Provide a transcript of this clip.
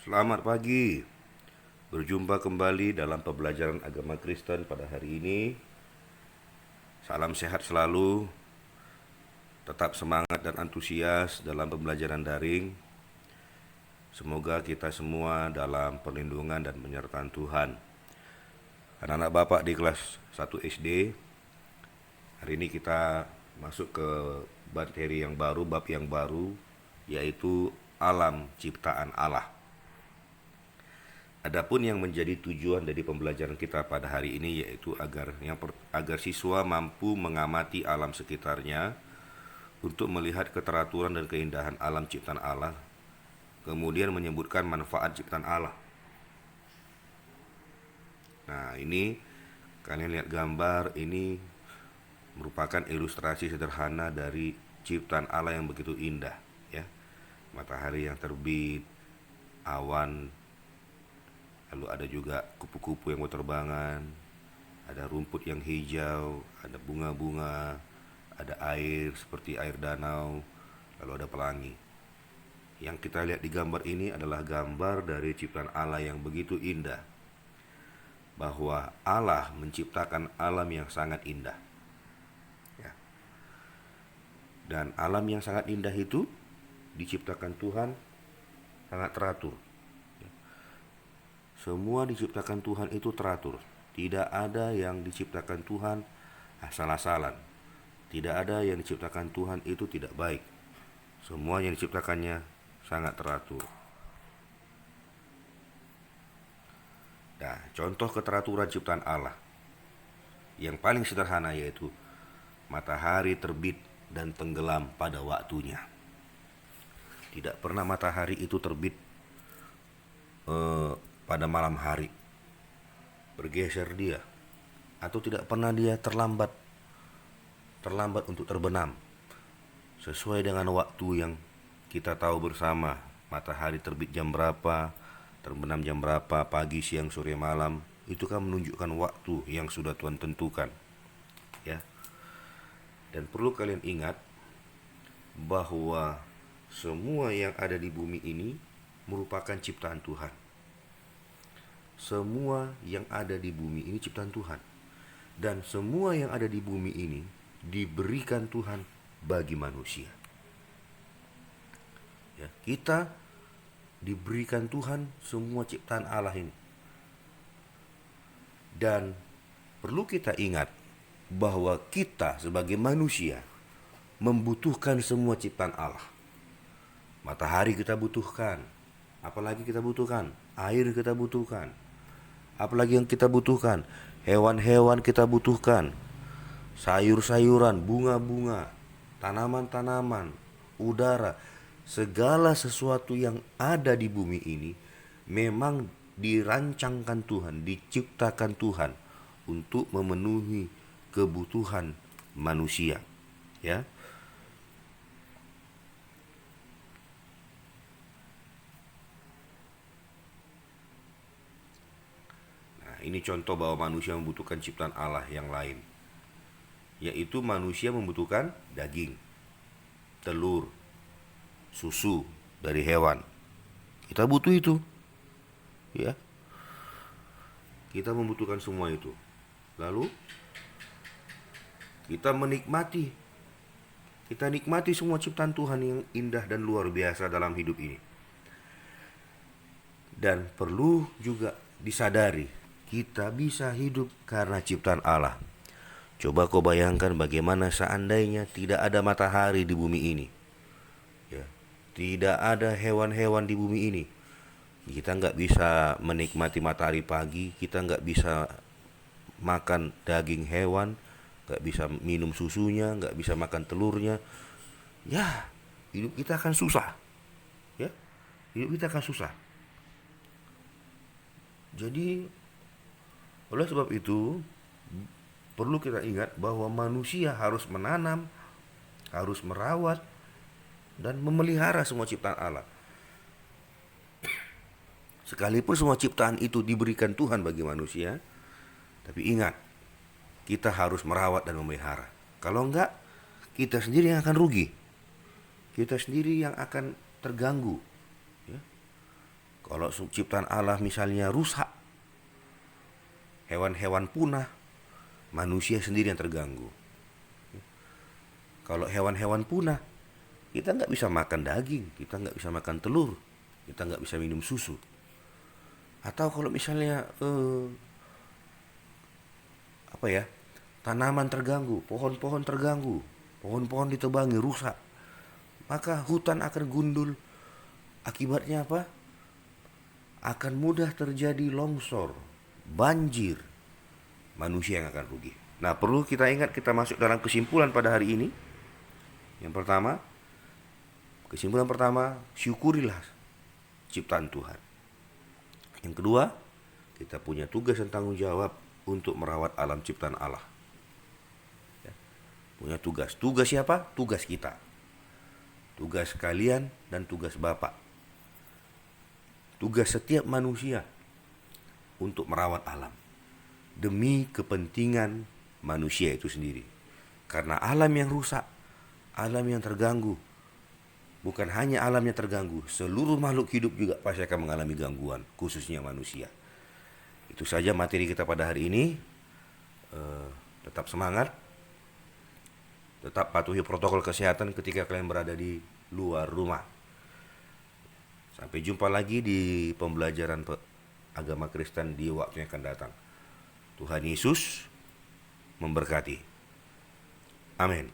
Selamat pagi. Berjumpa kembali dalam pembelajaran agama Kristen pada hari ini. Salam sehat selalu. Tetap semangat dan antusias dalam pembelajaran daring. Semoga kita semua dalam perlindungan dan penyertaan Tuhan. Anak-anak Bapak di kelas 1 SD, hari ini kita masuk ke materi yang baru, bab yang baru, yaitu alam ciptaan Allah. Adapun yang menjadi tujuan dari pembelajaran kita pada hari ini yaitu agar siswa mampu mengamati alam sekitarnya untuk melihat keteraturan dan keindahan alam ciptaan Allah, kemudian menyebutkan manfaat ciptaan Allah. Nah, ini kalian lihat gambar ini merupakan ilustrasi sederhana dari ciptaan Allah yang begitu indah, ya. Matahari yang terbit, awan, lalu ada juga kupu-kupu yang berterbangan, ada rumput yang hijau, ada bunga-bunga, ada air seperti air danau, lalu ada pelangi. Yang kita lihat di gambar ini adalah gambar dari ciptaan Allah yang begitu indah, bahwa Allah menciptakan alam yang sangat indah, ya. Dan alam yang sangat indah itu diciptakan Tuhan sangat teratur. Semua diciptakan Tuhan itu teratur. Tidak ada yang diciptakan Tuhan asal-asalan. Tidak ada yang diciptakan Tuhan itu tidak baik. Semua yang diciptakannya sangat teratur. Nah, contoh keteraturan ciptaan Allah yang paling sederhana yaitu matahari terbit dan tenggelam pada waktunya. Tidak pernah matahari itu terbit pada malam hari, bergeser dia, atau tidak pernah dia terlambat untuk terbenam sesuai dengan waktu yang kita tahu bersama. Matahari terbit jam berapa, terbenam jam berapa, pagi, siang, sore, malam, itu kan menunjukkan waktu yang sudah Tuhan tentukan, ya. Dan perlu kalian ingat bahwa semua yang ada di bumi ini merupakan ciptaan Tuhan. Semua yang ada di bumi ini ciptaan Tuhan. Dan semua yang ada di bumi ini diberikan Tuhan bagi manusia. Ya, kita diberikan Tuhan semua ciptaan Allah ini. Dan perlu kita ingat bahwa kita sebagai manusia membutuhkan semua ciptaan Allah. Matahari kita butuhkan. Apalagi kita butuhkan? Air kita butuhkan. Apalagi yang kita butuhkan? Hewan-hewan kita butuhkan. Sayur-sayuran, bunga-bunga, tanaman-tanaman, udara. Segala sesuatu yang ada di bumi ini memang dirancangkan Tuhan, diciptakan Tuhan untuk memenuhi kebutuhan manusia, ya. Ini contoh bahwa manusia membutuhkan ciptaan Allah yang lain, yaitu manusia membutuhkan daging, telur, susu dari hewan. Kita butuh itu, ya. Kita membutuhkan semua itu. Lalu kita nikmati semua ciptaan Tuhan yang indah dan luar biasa dalam hidup ini. Dan perlu juga disadari, kita bisa hidup karena ciptaan Allah. Coba kau bayangkan bagaimana seandainya tidak ada matahari di bumi ini, ya. Tidak ada hewan-hewan di bumi ini. Kita nggak bisa menikmati matahari pagi, kita nggak bisa makan daging hewan, nggak bisa minum susunya, nggak bisa makan telurnya. Ya, hidup kita akan susah, ya. Hidup kita akan susah. Jadi oleh sebab itu, perlu kita ingat bahwa manusia harus menanam, harus merawat, dan memelihara semua ciptaan Allah. Sekalipun semua ciptaan itu diberikan Tuhan bagi manusia, tapi ingat, kita harus merawat dan memelihara. Kalau enggak, kita sendiri yang akan rugi. Kita sendiri yang akan terganggu, ya. Kalau ciptaan Allah misalnya rusak, hewan-hewan punah, manusia sendiri yang terganggu. Kalau hewan-hewan punah, kita nggak bisa makan daging, kita nggak bisa makan telur, kita nggak bisa minum susu. Atau kalau misalnya tanaman terganggu, pohon-pohon terganggu, pohon-pohon ditebangi, rusak, maka hutan akan gundul. Akibatnya apa? Akan mudah terjadi longsor, banjir, manusia yang akan rugi. Nah, perlu kita ingat, kita masuk dalam kesimpulan pada hari ini. Kesimpulan pertama, syukurilah ciptaan Tuhan. Yang kedua, kita punya tugas dan tanggung jawab untuk merawat alam ciptaan Allah. Punya tugas. Tugas siapa? Tugas kita. Tugas kalian dan tugas Bapak. Tugas setiap manusia untuk merawat alam demi kepentingan manusia itu sendiri. Karena alam yang rusak, alam yang terganggu, bukan hanya alam yang terganggu, seluruh makhluk hidup juga pasti akan mengalami gangguan, khususnya manusia. Itu saja materi kita pada hari ini. Tetap semangat, tetap patuhi protokol kesehatan ketika kalian berada di luar rumah. Sampai jumpa lagi di pembelajaran agama Kristen di waktu yang akan datang. Tuhan Yesus memberkati. Amin.